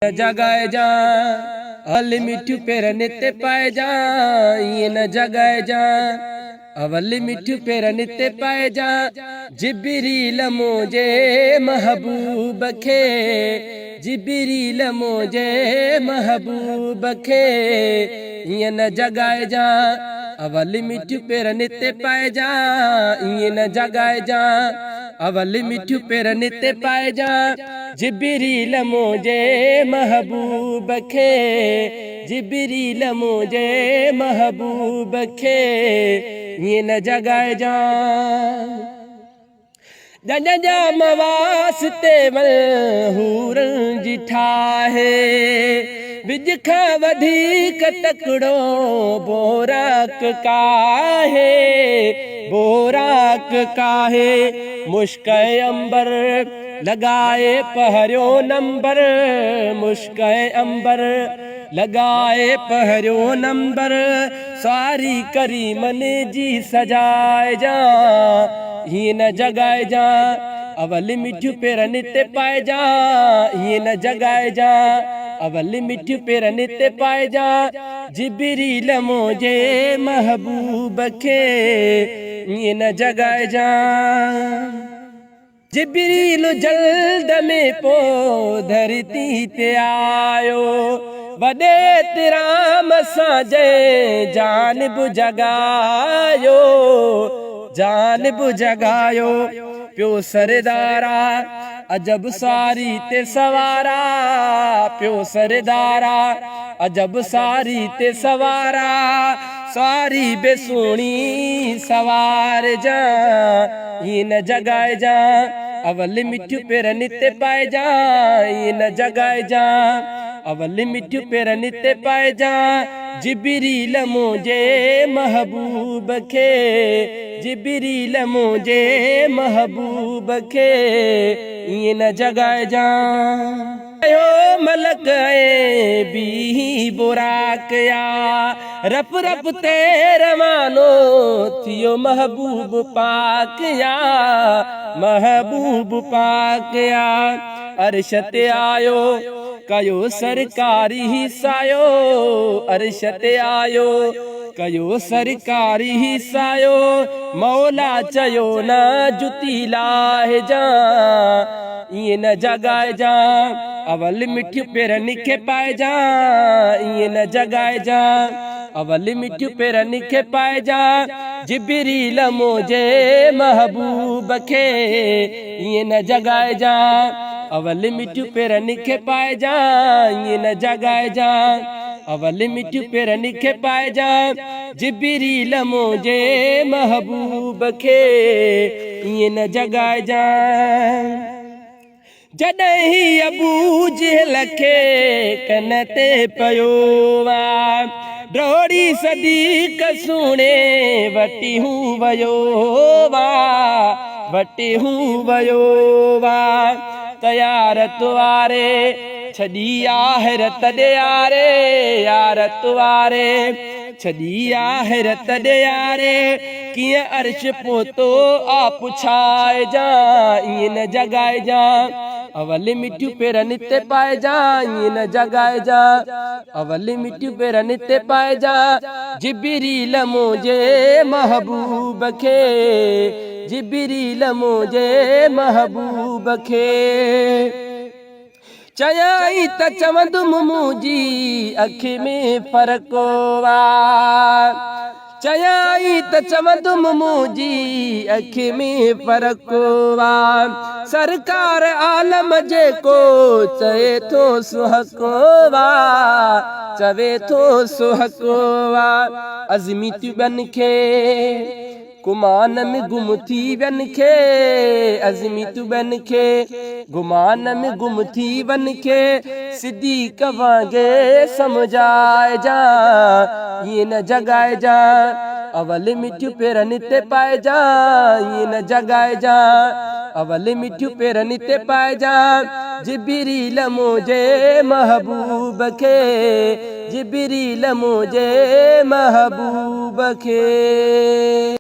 न जगाए जा अल मिठू पेर नित्य पाए जा, ये न जगाए जा अवल मिठू पेर नित्य पाए जा। जिब्रील मोजे महबूब खे, जिब्रील मोजे महबूब खे, ये न जगाए जा अवल मिठू पेर नित्य पाए जा, ये न जगाए जा अवल मिठू पेर नित्य पाए जा। जिब्रील मोजे महबूब खे, जिब्रील मोजे महबूब खे, ये न जगाए जा। जा मवास्ते वल हूरन जी ठाहे, बिज खां वधीक तकड़ो बोराक काहे, बोराक काहे। मुश्क अंबर लगाए पहरियो नंबर, मुश्क अंबर लगाए पहरियो नंबर। सारी करीमन जी सजाए जा, ये न जगाए जा अवल मिठू पेर नित्य पाए जा, ये न जगाए जा अवल मिठू पेर नित्य पाए जा। जिब्रील मोजे महबूब खे, ये न जगाए जा। जिब्रील जल्द में पो धरती ते आयो, वॾे तिराम सां जय जानिब जगायो, जानिब जगायो। प्यो सरदारा अजब सारी ते सवारा, प्यो सरदारा अजब सारी ते सवारा। सारी बेसुणी सवार जा, ये न जगाए जा अवल मिठू पेर नित्य पाए जा, ये न जगाए जा अवल मिठू पेर नित्य पाए जा। जिब्रील मोजे महबूब खे, जिब्रील मोजे महबूब खे, ये न जगाए जा। मलक बी बुराक या रफ रफ ते रवानो थियो महबूब पाक या, महबूब पाक या। अर्श ते आयो कयो सरकारी हिसायो, अर्श ते आयो कयो सरकारी हिसायो। मौला चयो न जुती लाहे जा, ये न जगाए जा अवल मिठू पेर निखे पाए जा, ये न जगाए जा अवल मिठू पेर निखे पाए जा। जिब्रील मोजे महबूब खे, ये न जगाए जा अवल मिठू पेर निखे पाए जा, ये न जगाए जा अवल मिठू पेर निखे पाए जा। जिब्रील मोजे महबूब खे, ये न जगाए जा। जॾहिं अबू जहल खे कन ते पयो वा, ड्रोड़ी सदीक सुणे वटी हूं वयो वा, वटी हूं वयो वा। तयारत वारे छॾी आहरत ॾियारे, यारत वारे छॾी आहरत ॾियारे। कीअं अर्श पोतो आ पुछाए जा, ये न जगाए जा अवल मिठू पेर नित्य पाए जा, ये न जगाए जा अवल मिठू पेर नित्य पाए जा। जिब्रील मोजे महबूब खे, जिब्रील मोजे महबूब खे। चयाई त चवंदुम मुंहिंजी अखि में फर्को वा, चयाई त चवंदुम मुंहिंजी अखि में फर्को वा। सरकार आलम जेको चए थो सुहको वा, चवे थो सुहको वा। अज़मी तुबन खे गुमान में गुम थी वन खे, अज़मी तुबन खे गुमान में गुम थी वन खे। सिद्दीक़ वांगे समझाए जा, ये न जगाए जा अवल मिठू पेर नित्य पाए जा, ये न जगाए जा अवल मिठू पेर नित्य पाए जा। जिब्रील मोजे महबूब खे, जिब्रील मोजे महबूब खे।